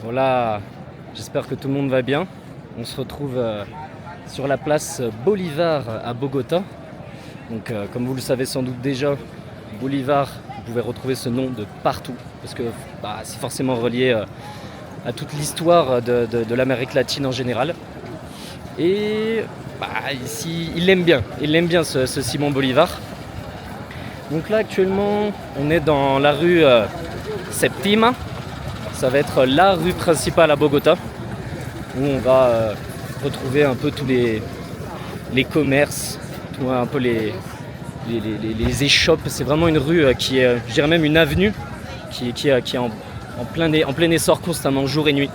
Voilà, j'espère que tout le monde va bien. On se retrouve sur la place Bolivar à Bogota. Donc comme vous le savez sans doute déjà, Bolivar, vous pouvez retrouver ce nom de partout parce que c'est forcément relié à toute l'histoire de l'Amérique latine en général. Et ici, il l'aime bien ce Simon Bolivar. Donc là actuellement, on est dans la rue Septima. Ça va être la rue principale à Bogota, où on va retrouver un peu tous les commerces, un peu les échoppes. C'est vraiment une rue qui est, je dirais même une avenue, qui est en plein essor constamment, jour et nuit.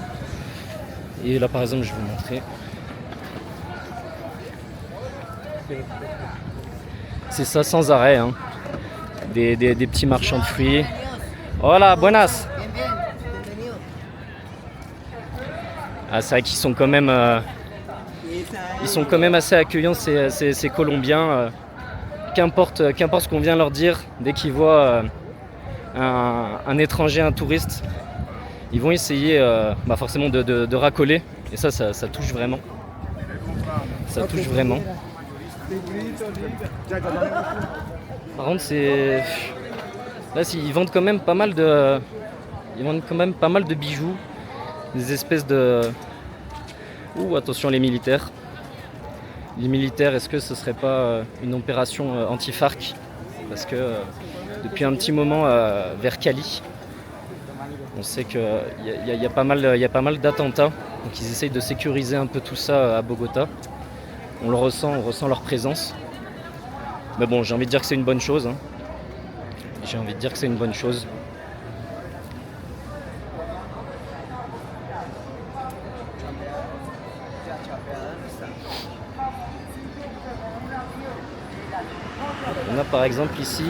Et là par exemple, je vais vous montrer. C'est ça sans arrêt, hein. Des petits marchands de fruits. Hola, buenas. C'est vrai qu'ils sont quand même, assez accueillants ces Colombiens. Qu'importe ce qu'on vient leur dire, dès qu'ils voient un étranger, un touriste, ils vont essayer forcément de racoler. Et ça touche vraiment. Ça touche vraiment. Par contre, là, ils vendent quand même pas mal de bijoux, des espèces de. Attention les militaires. Les militaires, est-ce que ce serait pas une opération anti-FARC? Parce que depuis un petit moment vers Cali, on sait qu'il y a pas mal d'attentats. Donc ils essayent de sécuriser un peu tout ça à Bogota. On ressent leur présence. Mais bon, j'ai envie de dire que c'est une bonne chose. Hein. On a par exemple ici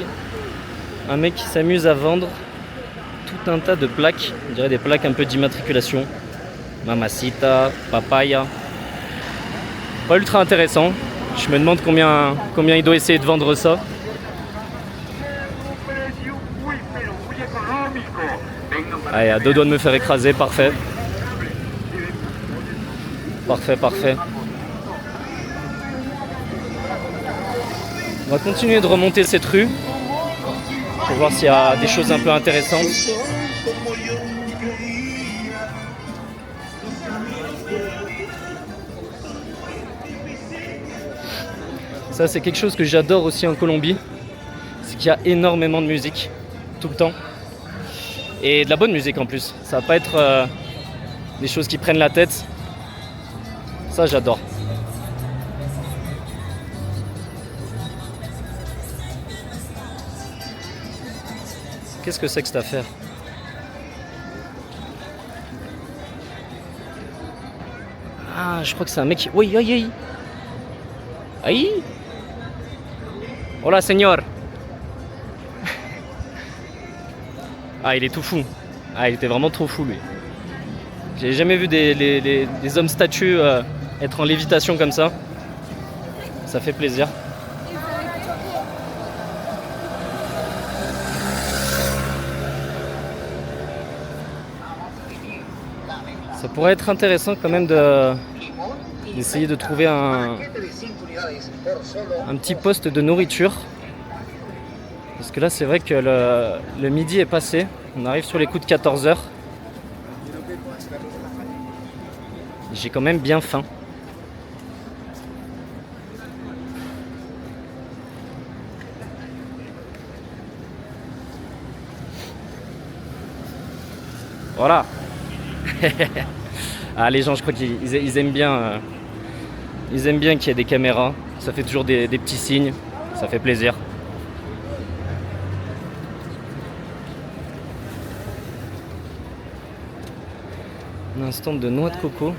un mec qui s'amuse à vendre tout un tas de plaques, on dirait des plaques un peu d'immatriculation. Mamacita, papaya. Pas ultra intéressant. Je me demande combien il doit essayer de vendre ça. Allez, à deux doigts de me faire écraser, parfait. Parfait. On va continuer de remonter cette rue pour voir s'il y a des choses un peu intéressantes. Ça, c'est quelque chose que j'adore aussi en Colombie, c'est qu'il y a énormément de musique, tout le temps. Et de la bonne musique en plus. Ça va pas être des choses qui prennent la tête. Ça, j'adore. Qu'est-ce que c'est que cette affaire? Je crois que c'est un mec qui... Oui, aïe. Aïe. Hola, señor. Il est tout fou. Il était vraiment trop fou, lui. J'ai jamais vu des hommes statues être en lévitation comme ça. Ça fait plaisir. Ça pourrait être intéressant quand même d'essayer de trouver un petit poste de nourriture. Parce que là, c'est vrai que le midi est passé. On arrive sur les coups de 14h. J'ai quand même bien faim. Voilà. Les gens, je crois qu'ils aiment bien. Ils aiment bien qu'il y ait des caméras. Ça fait toujours des petits signes. Ça fait plaisir. Un stand de noix de coco.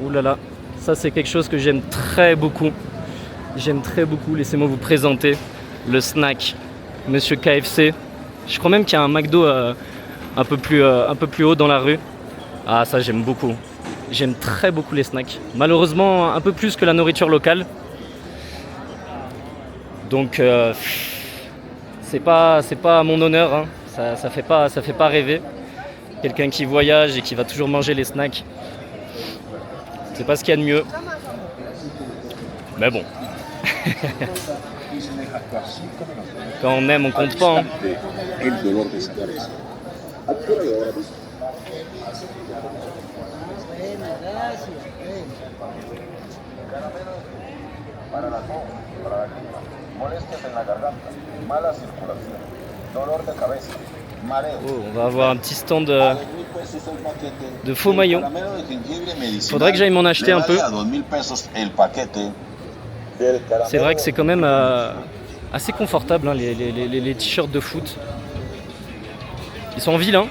Ouh là là, ça c'est quelque chose que j'aime très beaucoup. Laissez-moi vous présenter le snack Monsieur KFC. Je crois même qu'il y a un McDo un peu plus haut dans la rue. Ça j'aime beaucoup. J'aime très beaucoup les snacks. Malheureusement, un peu plus que la nourriture locale. Donc, c'est pas à mon honneur. Hein. Ça fait pas rêver. Quelqu'un qui voyage et qui va toujours manger les snacks, c'est pas ce qu'il y a de mieux. Mais bon. Quand on aime, on compte pas. Hein. Oh, on va avoir un petit stand de faux maillons. Faudrait que j'aille m'en acheter un peu. C'est vrai que c'est quand même assez confortable, hein, les t-shirts de foot. Ils sont vilains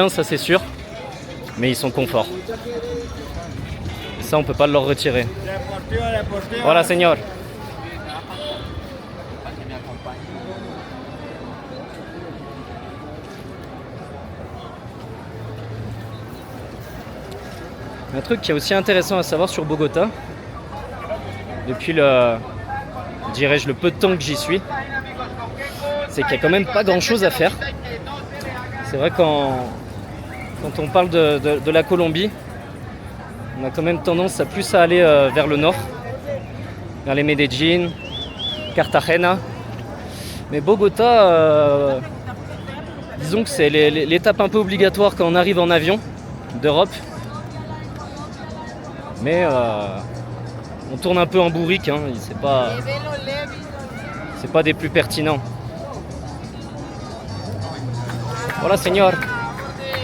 ça c'est sûr, mais ils sont confort. Et ça on peut pas leur retirer. Voilà, señor. Un truc qui est aussi intéressant à savoir sur Bogota, depuis dirais-je, le peu de temps que j'y suis, c'est qu'il n'y a quand même pas grand-chose à faire. C'est vrai quand on parle de la Colombie, on a quand même tendance à plus à aller vers le nord, vers les Medellín, Cartagena. Mais Bogota, disons que c'est l'étape un peu obligatoire quand on arrive en avion d'Europe. Mais on tourne un peu en bourrique, hein. C'est pas des plus pertinents. Hola señor,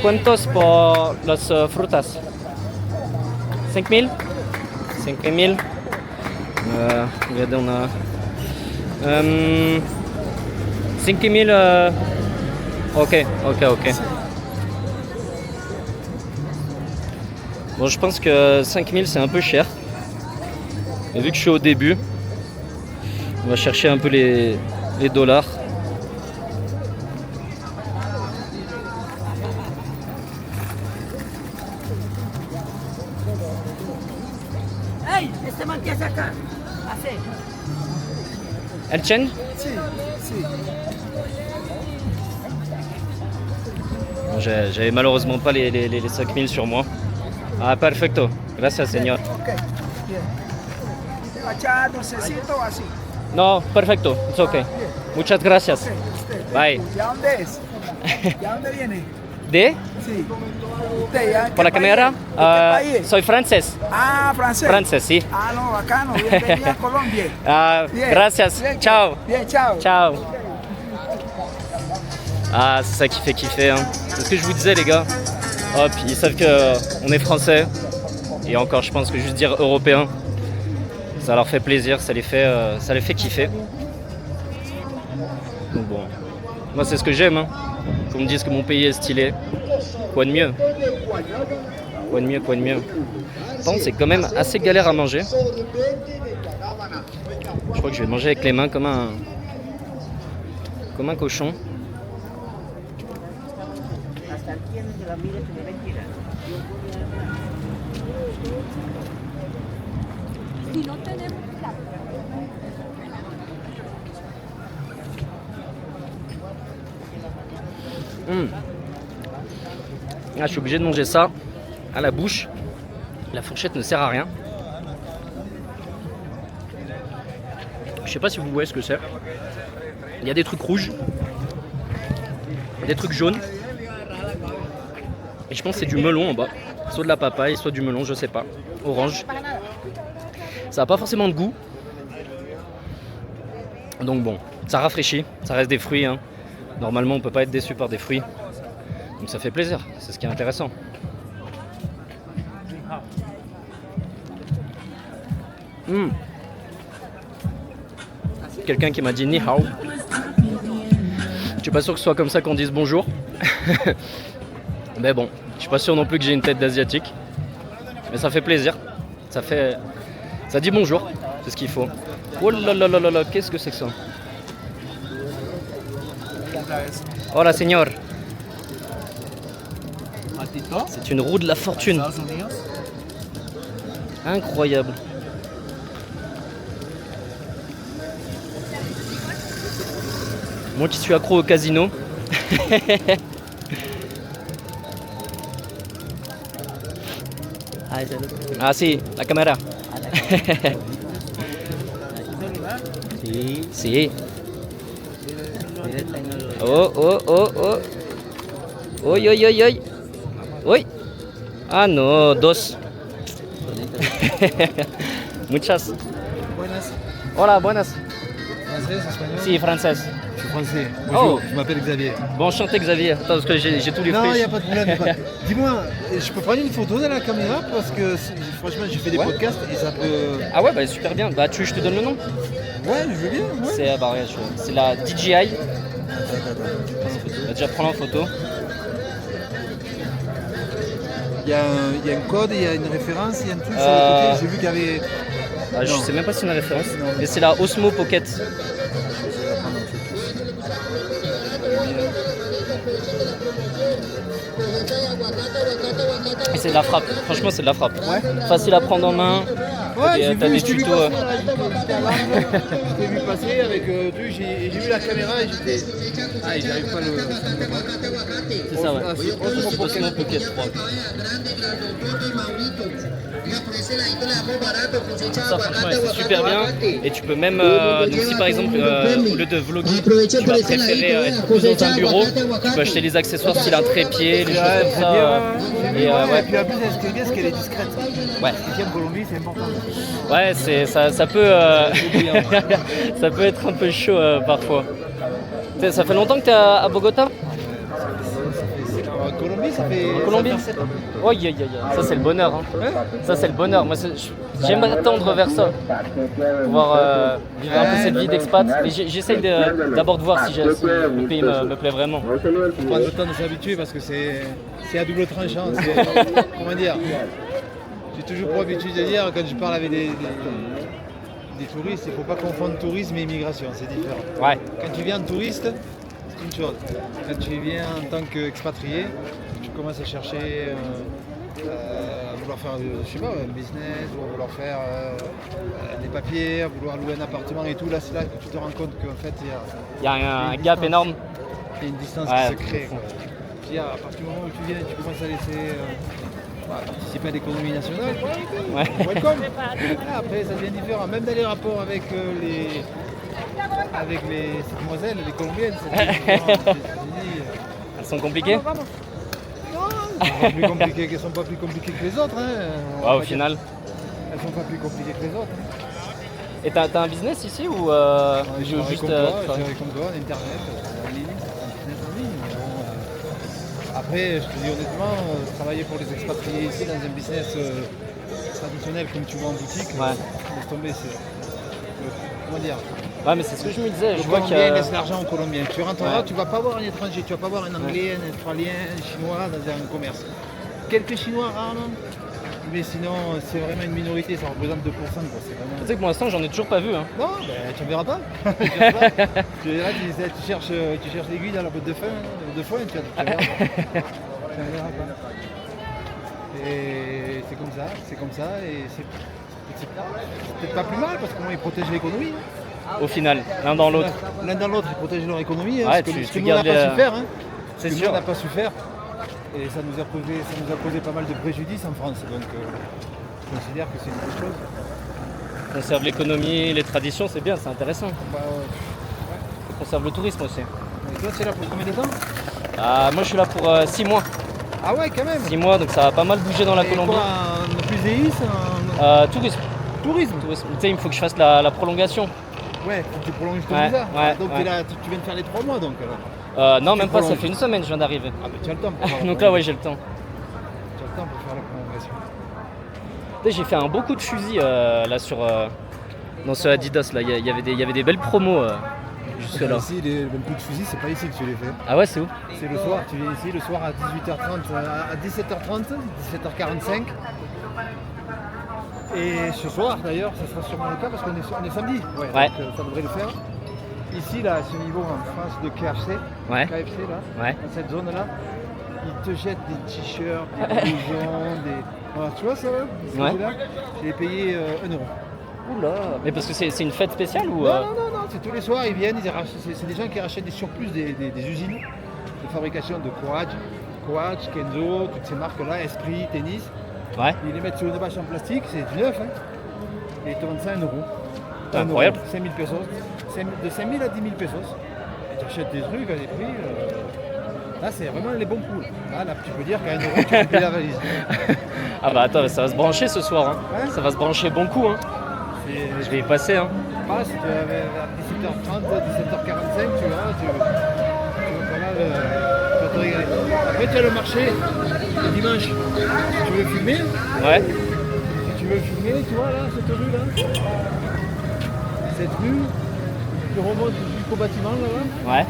¿cuántos por las frutas? 5,000? 5,000. Regardez, on a 5,000. Ok. Bon, je pense que 5,000 c'est un peu cher. Et vu que je suis au début, on va chercher un peu les dollars. Hey, este man que hace acá. Hace. El change? Sí. Bon, j'avais malheureusement pas les 5,000 sur moi. Ah, perfecto. Gracias, señor. Ok, bien. ¿Achá dulcecito o así? No, perfecto. It's okay. Muchas gracias. Ok, usted. Bye. ¿De dónde es? ¿De dónde viene? ¿De? Sí. ¿Usted ya? ¿Por la cámara? ¿De qué país? Soy francés. Ah, francés. Francés, sí. Ah, no, bacano. Bienvenido a Colombia. Bien. Gracias. Bien, Ciao. Bien, ciao. Ciao. Ah, c'est ça qui fait kiffer. Hein. C'est ce que je vous disais, les gars. Hop, ils savent qu'on est français. Et encore, je pense que juste dire européen, ça leur fait plaisir, ça les fait kiffer. Donc bon, moi c'est ce que j'aime. Hein. Qu'on me dise que mon pays est stylé. Quoi de mieux? Quoi de mieux? Par contre, c'est quand même assez galère à manger. Je crois que je vais manger avec les mains comme un cochon. Ah, je suis obligé de manger ça à la bouche. La fourchette ne sert à rien. Je sais pas si vous voyez ce que c'est. Il y a des trucs rouges, des trucs jaunes. Et je pense que c'est du melon en bas. Soit de la papaye, soit du melon, je sais pas. Orange. Ça n'a pas forcément de goût. Donc bon, ça rafraîchit. Ça reste des fruits. Hein. Normalement, on peut pas être déçu par des fruits. Donc ça fait plaisir. C'est ce qui est intéressant. Quelqu'un qui m'a dit ni hao. Je suis pas sûr que ce soit comme ça qu'on dise bonjour. Mais bon, je suis pas sûr non plus que j'ai une tête d'asiatique. Mais ça fait plaisir. Ça dit bonjour. C'est ce qu'il faut. Oh là là là là là, qu'est-ce que c'est que ça? Hola, señor. C'est une roue de la fortune. Incroyable. Moi qui suis accro au casino. Ah si, la caméra. Sí, Si. Oh, oh, oh, oh. Oi, oi, oi, oi. Oi. Ah no, dos. Muchas. Buenas. Hola, buenas. Français, espagnol. Si, française. Je suis français. Bonjour, Oh. je m'appelle Xavier. Bon, enchanté Xavier. Attends, parce que j'ai tous les Non, il friches. n'y a pas de problème. Dis-moi, je peux prendre une photo de la caméra parce que franchement, j'ai fait des Ouais. podcasts et ça peut. Ah ouais, bah super bien. Bah je te donne le nom. Ouais, je veux bien. Ouais. C'est bah, regarde, c'est la DJI. On va déjà prendre en photo. Il y a un code, il y a une référence, il y a un truc sur Euh. le côté. J'ai vu qu'il y avait. Ah, je Non. sais même pas si c'est une référence. Non. Mais c'est la Osmo Pocket. Et c'est de la frappe. Franchement, c'est de la frappe. Ouais. Facile à prendre en main. Ouais, Et, t'as des je t'ai vu tutos. passer, là, j'étais à Londres, je t'ai vu passer avec truc, j'ai vu la caméra et j'étais. Ah, j'arrive pas à le. C'est ça, ouais. Ah, c'est Osmo Osmo Pocket. Pocket 3. Ça, franchement, c'est super bien. Et tu peux même, donc si par exemple, au lieu de vlogger, tu vas préférer être plus dans un bureau, tu peux acheter les accessoires style un trépied, les choses comme ça. Et Et ouais, puis en plus, ce qui est bien, c'est qu'elle est discrète. ouais. Ici en Colombie, c'est important. Ouais, ça peut, ça peut être un peu chaud parfois. Ça fait longtemps que tu es à Bogota? En Colombie, ça fait. En Colombie? ça fait 7 ans. Oh, ça c'est le bonheur. Hein. Ça c'est le bonheur. Moi, j'aimerais tendre vers ça. Pouvoir vivre un peu cette vie d'expat. Mais j'essaye d'abord de voir si le pays me plaît vraiment. Il prend le temps de s'habituer parce que c'est à double tranchant. Comment dire? J'ai toujours pour habitude de dire, quand je parle avec des touristes, il ne faut pas confondre tourisme et immigration, c'est différent. Ouais. Quand tu viens en touriste, c'est une chose. Quand tu viens en tant qu'expatrié, tu commences à chercher à vouloir faire, je sais pas, un business, ou à vouloir faire des papiers, à vouloir louer un appartement et tout. Là, c'est là que tu te rends compte qu'en fait, Il y a un gap énorme. il y a une distance Ouais, qui se crée. Quoi. Je veux dire, à partir du moment où tu viens, tu commences à laisser participer à l'économie nationale. Ouais. Welcome. Là, après, ça devient différent. Même dans les rapports avec les ces demoiselles, les colombiennes, ça devient différent. Les États-Unis, Elles sont compliquées? elles sont pas plus compliquées que les autres. Hein. On va Ouais, au pas dire- final. Elles sont pas plus compliquées que les autres. Hein. Et t'as un business ici ou Je juste travaille comme toi, Internet, en ligne, un business en ligne. Mais bon, après, je te dis honnêtement, travailler pour les expatriés ici dans un business traditionnel comme tu vois en boutique, Ouais. laisse tomber, comment dire, Ouais, mais c'est ce que je me disais. le Je vois Colombien que. laisse l'argent au Colombien. Tu rentreras, Ouais. tu vas pas voir un étranger, tu vas pas voir un Anglais, un Australien, un Chinois dans un commerce. Quelques Chinois rarement, mais sinon c'est vraiment une minorité, ça représente 2%. Quoi. C'est vraiment... Tu sais que pour l'instant, j'en ai toujours pas vu. Hein. Non, ben, tu ne verras pas. Tu verras pas. Tu cherches l'aiguille dans la botte de foin, tu ne verras pas. Tu ne verras pas. Et c'est comme ça, et c'est peut-être pas plus mal parce que moi ils protègent l'économie. Au final, l'un dans l'autre. L'un dans l'autre, ils protègent leur économie. Ouais, Parce que tu ce que nous on n'a gardes pas su faire. Hein. C'est Ce que sûr. nous, on n'a pas su faire. Et ça nous a causé pas mal de préjudices en France. Donc je considère que c'est une bonne chose. Conserve l'économie, les traditions, c'est bien, c'est intéressant. Bah, Ça conserve le tourisme aussi. et toi, tu es là pour combien de temps? Moi, je suis là pour 6 mois. Ah ouais, quand même. 6 mois, donc ça va pas mal bouger dans la Et Colombie. quoi, en PUSEIS, en Tourisme. tourisme? Tourisme. Tu sais, il me faut que je fasse la prolongation. Ouais, faut que tu prolonges ton Ouais, visa. ouais, Donc ouais. t'es là, tu viens de faire les 3 mois donc alors. Non, même pas, ça prolonges. fait une semaine que je viens d'arriver. Ah bah tu as le temps pour faire la Donc là, ouais, j'ai le temps. Tu as le temps pour faire la prolongation. Tu sais, j'ai fait un beau coup de fusil là sur dans ce Adidas là. Il y avait des belles promos jusque là. Ici, le coup de fusil, c'est pas ici que tu les fais. Ah ouais, c'est où? C'est le soir, tu viens ici le soir à 18h30, à 17h30, 17h45. Et ce soir d'ailleurs, ça sera sûrement le cas parce qu'on est samedi. Ouais. Donc, ça devrait le faire. Ici, là, à ce niveau en face de KFC, Ouais. KFC là, Ouais. dans cette zone-là, ils te jettent des t-shirts, des blousons, Voilà, tu vois ça là, Ouais. celui-là, je l'ai payé 1 euro. Oula. Mais parce que c'est une fête spéciale ou Non, c'est tous les soirs, ils viennent, c'est des gens qui rachètent des surplus des usines de fabrication de Coach, Kenzo, toutes ces marques-là, Esprit, Tennis. Ouais. Ils les mettent sur une bâche en plastique, c'est du neuf, hein. Et ils te vendent ça 1 euro. C'est incroyable. 5 000 pesos. De 5 000 à 10 000 pesos. Et tu achètes des trucs à des prix. Là, c'est vraiment les bons coups. Là, tu peux dire qu'à 1 euro, tu remplis la valise. Ah bah attends, ça va se brancher ce soir. Hein. Ouais. Ça va se brancher bon coup. Hein. Je vais y passer. Hein. Passe, vers 17h30, 17h45, tu verras, tu vas pas mal, tu vas te régaler. Après, tu as le marché le dimanche. Si tu veux filmer, Ouais. tu vois là, cette rue là. Cette rue, tu remontes jusqu'au bâtiment là-bas, Ouais.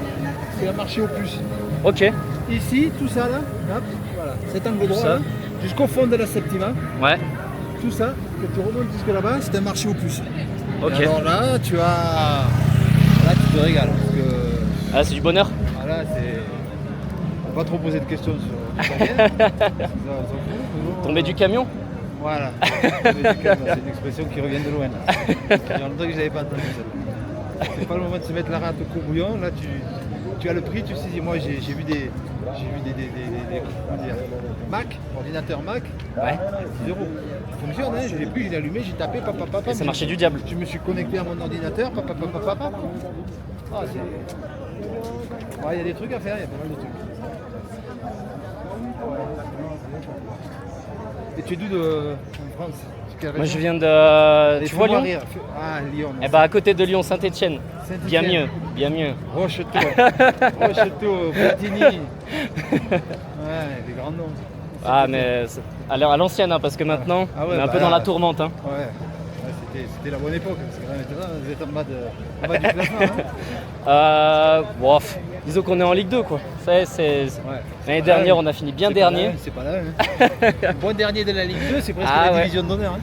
c'est un marché au plus. Ok. Ici, tout ça là, hop, voilà, cet angle droit ça. là, jusqu'au fond de la Septima, Ouais. tout ça, que tu remontes jusque là-bas, c'est un marché au plus. Ok. Et alors là, tu as. Là, tu te régales. Parce que. Ah, c'est du bonheur. Voilà, c'est. On va pas trop poser de questions sur l'Italienne. Ça, on s'en fout, mais bon, Tomber du camion. Voilà. Tomber du camion, c'est une expression qui revient de loin. Là. Il y a longtemps que je l'avais pas entendu ça. C'est pas le moment de se mettre la rate au courbouillon. Là, tu as le prix, tu sais, moi j'ai vu des. Comment dire, Mac, ordinateur Mac, Ouais. 10 euros. Ça fonctionne, hein, je l'ai pris, je l'ai allumé, j'ai tapé, papa. Et ça marchait du diable. Je me suis connecté à mon ordinateur, papa. Ah, c'est. Ouais, il y a des trucs à faire, il y a pas mal de trucs. Et tu es d'où en France? Moi je viens de. Tu vois Lyon? Ah, Lyon. Eh bah à côté de Lyon, Saint-Étienne. Bien Saint-Étienne. mieux, bien mieux. Rocheteau, Bretigny. Ouais, des grands noms. Ah mais à l'ancienne hein, parce que maintenant Ah ouais, on est un bah peu dans là, la tourmente. Hein. Ouais, c'était la bonne époque, parce que là maintenant vous êtes en bas du classement. Hein. Bof, disons qu'on est en Ligue 2 quoi. C'est Ouais. l'année dernière on a fini bien dernier. C'est pas là. Hein. Bon dernier de la Ligue 2, c'est presque Ah la ouais. division d'honneur. Hein.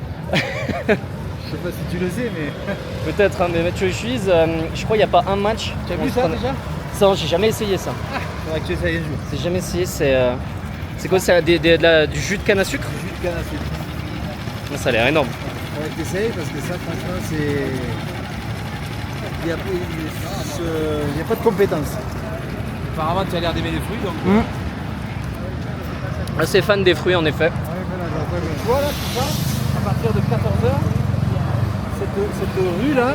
Je sais pas si tu le sais, mais. Peut-être, hein, mais Mathieu Suisse, je crois qu'il n'y a pas un match. Tu as vu ça déjà? Ça, j'ai jamais essayé ça. Faudrait que tu essayes un jour. J'ai jamais essayé, c'est quoi, c'est du jus de canne à sucre? Jus de canne à sucre. Ça a l'air énorme. Faudrait que tu essayes parce que ça, franchement, c'est. Il n'y a pas de compétences. Apparemment, tu as l'air d'aimer les fruits, donc. Assez fan des fruits en effet. Tu vois là, tout ça, à partir de 14h, cette rue-là,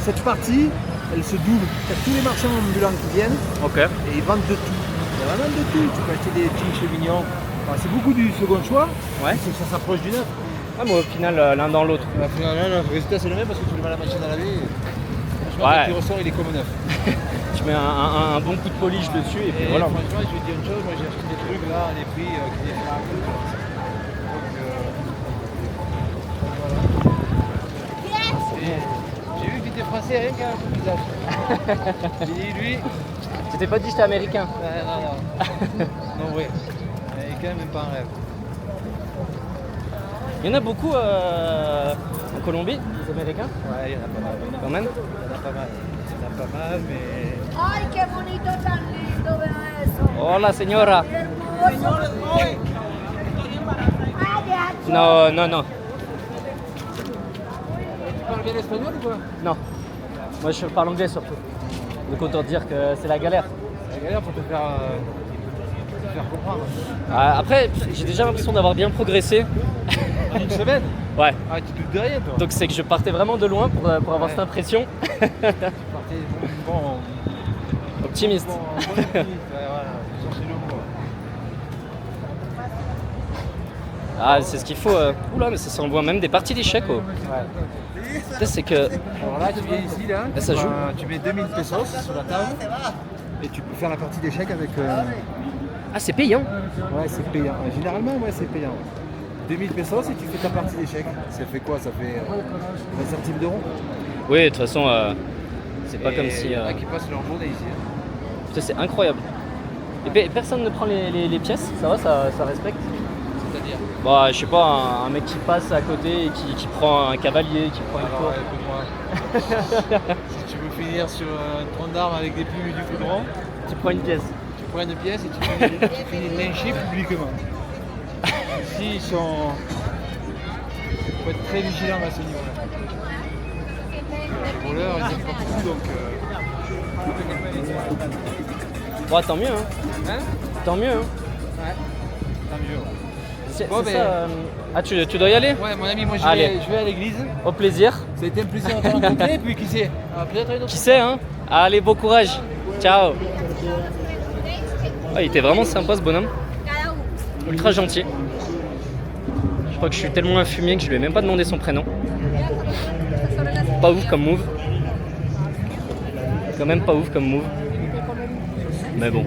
cette partie, elle se double. Tu as tous les marchands ambulants qui viennent Ok. et ils vendent de tout. Il y a vraiment de tout. Tu peux acheter des petits chevignons. Enfin, c'est beaucoup du second choix, Ouais. c'est que ça s'approche du neuf. Ah, moi au final, l'un dans l'autre. Le résultat, c'est le même parce que tu le mets à la machine à laver. Franchement, Ouais. quand il ressort, il est comme neuf. Tu mets un bon coup de polish dessus et puis voilà. Franchement, je vais te dire une chose, moi j'ai acheté des trucs là à des prix qui viennent là. J'ai vu que tu étais français, rien qu'à ton visage. J'ai dit lui. Tu t'es pas dit que j'étais américain? Non. Non, ouais. Américain, même pas un rêve. Il y en a beaucoup en Colombie, des Américains, Ouais, il y en a pas mal. quand même. Il y en a pas mal. Il y en a pas mal, mais. Ay, qué bonito, tan lindo, vea eso. Hola señora. Hermoso. Ay, de Non, non, non. Tu parles bien espagnol ou quoi? Non. Moi je parle anglais surtout. Donc autant dire que c'est la galère. C'est la galère pour te faire comprendre. Après, j'ai déjà l'impression d'avoir bien progressé. En une semaine? Ouais. Ah, tu doutes de rien, toi. Donc c'est que je partais vraiment de loin pour avoir Ouais. cette impression. Tu partais bon. Optimiste. Bon, optimiste, ouais, voilà. Chercher le mot. Ah, c'est ce qu'il faut. Oula, mais ça envoie même des parties d'échecs. Oh. Peut-être c'est que. Alors là, tu viens ici, là. Là, ça joue. Tu mets 2000 pesos sur la table. Et tu peux faire la partie d'échecs avec. Ah, c'est payant. Ouais, c'est payant. Généralement, ouais, c'est payant. 2000 pesos et tu fais ta partie d'échecs. Ça fait quoi? Ça fait 20 centimes d'euros. Oui, de toute façon, c'est pas Et comme si. Il y en a qui passent leur journée ici. Hein. Putain, c'est incroyable. Et personne ne prend les pièces, ça va, ça respecte. C'est-à-dire. Bah, je sais pas, un mec qui passe à côté et qui prend un cavalier, qui prend une Alors, tour. écoute-moi. Si tu veux finir sur un tronc d'arbre avec des plumes et du goudron, Tu prends une pièce. tu prends une pièce et tu finis l'inchi publiquement. ici, il faut être très vigilant à ce niveau-là. Les voleurs, ils aiment pas beaucoup, donc... Bon, tant mieux, hein. Tant mieux, hein. Ouais, tant mieux. C'est Bon, ça, Ah, tu dois y aller? Ouais, mon ami, moi je vais à l'église. Au plaisir. Ça a été un plaisir de te rencontrer, et puis qui sait, peut-être une autre. Qui sait, hein? Allez, bon courage. Ciao. Ah, il était vraiment sympa ce bonhomme. Ultra gentil. Je crois que je suis tellement un fumier que je lui ai même pas demandé son prénom. Pas ouf comme move. Quand même pas ouf comme move. Mais bon.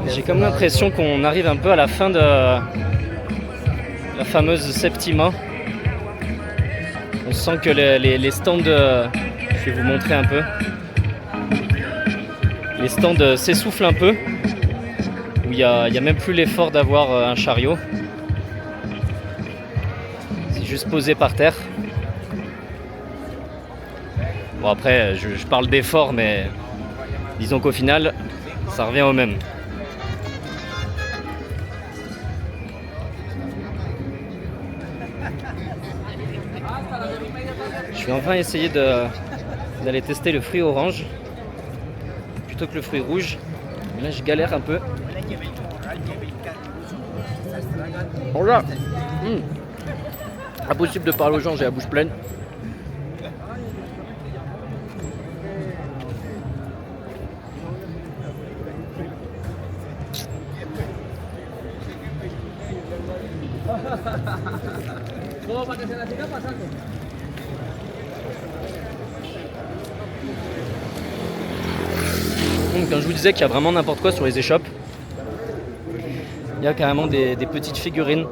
J'ai comme l'impression qu'on arrive un peu à la fin de la fameuse Septima. On sent que les stands, je vais vous montrer un peu, les stands s'essoufflent un peu, où il y a même plus l'effort d'avoir un chariot. C'est juste posé par terre. Bon après, je parle d'effort, mais disons qu'au final, ça revient au même. Je vais enfin essayer d'aller tester le fruit orange plutôt que le fruit rouge. Mais là, je galère un peu. Bon là, impossible de parler aux gens, j'ai la bouche pleine. Donc, quand je vous disais qu'il y a vraiment n'importe quoi sur les échoppes, il y a carrément des petites figurines.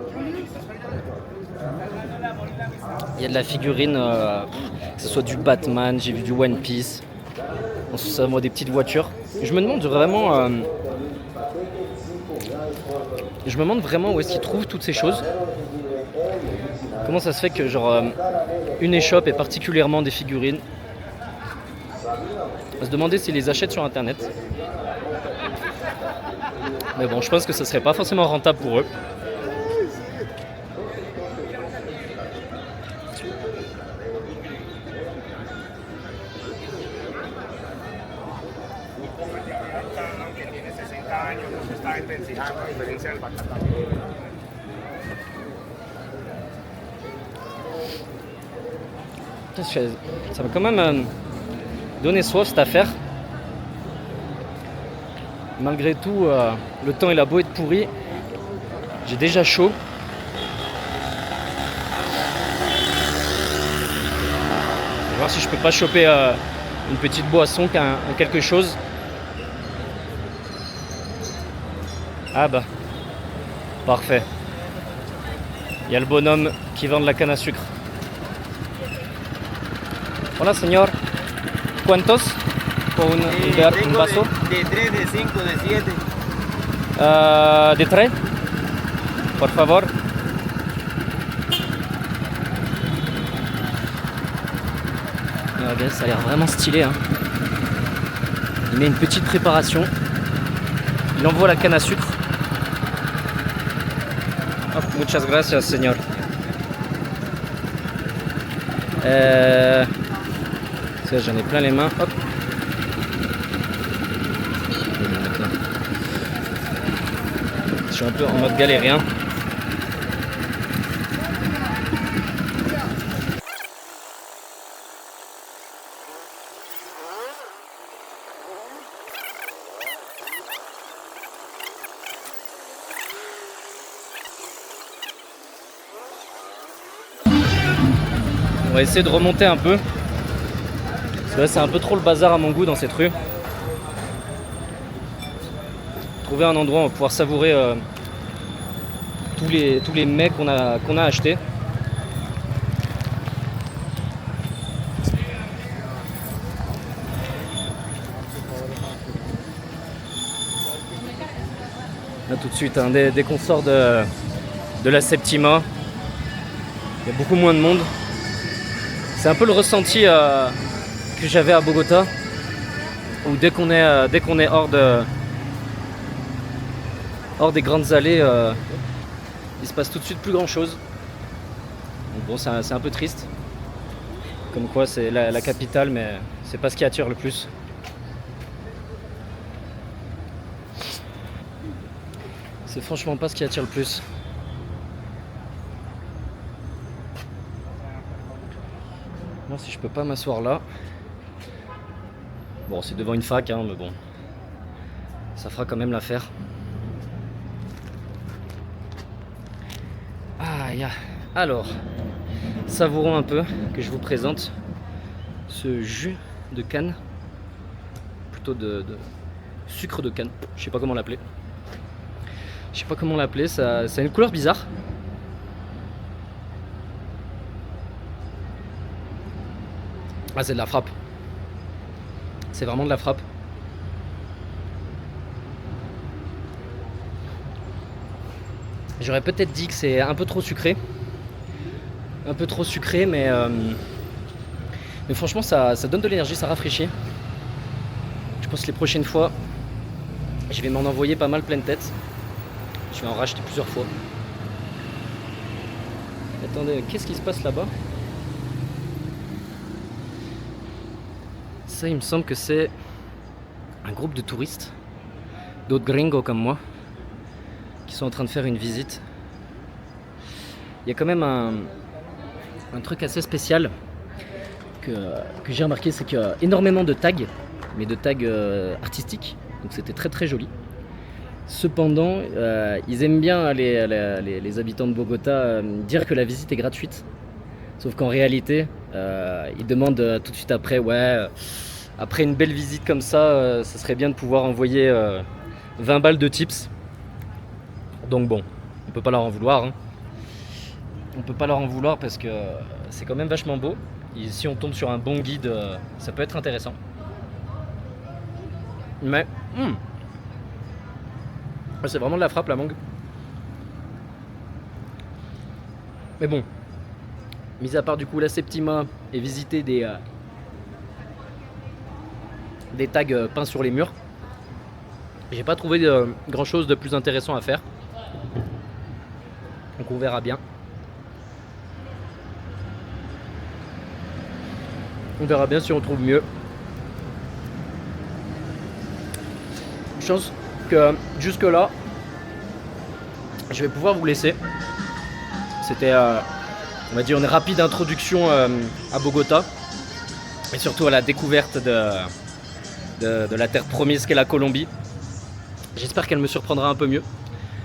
Il y a de la figurine, que ce soit du Batman, j'ai vu du One Piece, ça, moi, des petites voitures. Je me demande vraiment, où est-ce qu'ils trouvent toutes ces choses. Comment ça se fait que genre une échoppe ait particulièrement des figurines? On va se demander s'ils les achètent sur internet. Mais bon, je pense que ce serait pas forcément rentable pour eux. Ça m'a quand même donné soif cette affaire. Malgré tout, le temps il a beau être pourri, j'ai déjà chaud. Je vais voir si je peux pas choper une petite boisson, quelque chose. Ah bah, parfait. Il y a le bonhomme qui vend de la canne à sucre. Hola señor, ¿cuántos con un vaso? De 3, de 5, de 7. De 3, por favor. Regarde, ça a l'air vraiment stylé, hein. Il met une petite préparation. Il envoie la canne à sucre. Hop, muchas gracias, señor. J'en ai plein les mains. Hop. Je suis un peu en mode galérien. On va essayer de remonter un peu. Parce que là, c'est un peu trop le bazar à mon goût dans cette rue. Trouver un endroit où on va pouvoir savourer tous les mets qu'on a achetés. Là tout de suite, hein, dès qu'on sort de la Septima, il y a beaucoup moins de monde. C'est un peu le ressenti que que j'avais à Bogota, où dès qu'on est hors des grandes allées, il se passe tout de suite plus grand chose. Donc bon, c'est un peu triste. Comme quoi c'est la capitale, mais c'est pas ce qui attire le plus. C'est franchement pas ce qui attire le plus. Moi, si je peux pas m'asseoir là. Bon, c'est devant une fac, hein, mais bon. Ça fera quand même l'affaire. Aïe. Alors, savourons un peu que je vous présente ce jus de canne. Plutôt de sucre de canne. Je sais pas comment l'appeler. Ça a une couleur bizarre. Ah, c'est de la frappe. C'est vraiment de la frappe. J'aurais peut-être dit que c'est un peu trop sucré. Mais franchement, ça donne de l'énergie, ça rafraîchit. Je pense que les prochaines fois, je vais m'en envoyer pas mal pleine tête. Je vais en racheter plusieurs fois. Attendez, qu'est-ce qui se passe là-bas? Ça, il me semble que c'est un groupe de touristes, d'autres gringos comme moi, qui sont en train de faire une visite. Il y a quand même un truc assez spécial que j'ai remarqué, c'est qu'il y a énormément de tags, mais de tags artistiques, donc c'était très très joli. Cependant, ils aiment bien, les habitants de Bogota, dire que la visite est gratuite. Sauf qu'en réalité, ils demandent tout de suite après, après une belle visite comme ça, ça serait bien de pouvoir envoyer 20 balles de tips. Donc bon, on peut pas leur en vouloir. On peut pas leur en vouloir parce que c'est quand même vachement beau. Et si on tombe sur un bon guide, ça peut être intéressant. Mais c'est vraiment de la frappe, la mangue. Mais bon, mis à part du coup la Septima et visiter des tags peints sur les murs, j'ai pas trouvé grand chose de plus intéressant à faire. Donc on verra bien. On verra bien si on trouve mieux. Je pense que jusque là, je vais pouvoir vous laisser. C'était, on va dire, une rapide introduction à Bogota et surtout à la découverte de la terre promise qu'est la Colombie. J'espère qu'elle me surprendra un peu mieux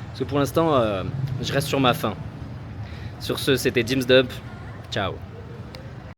parce que pour l'instant, je reste sur ma faim. Sur ce, c'était Jim's Dub. Ciao.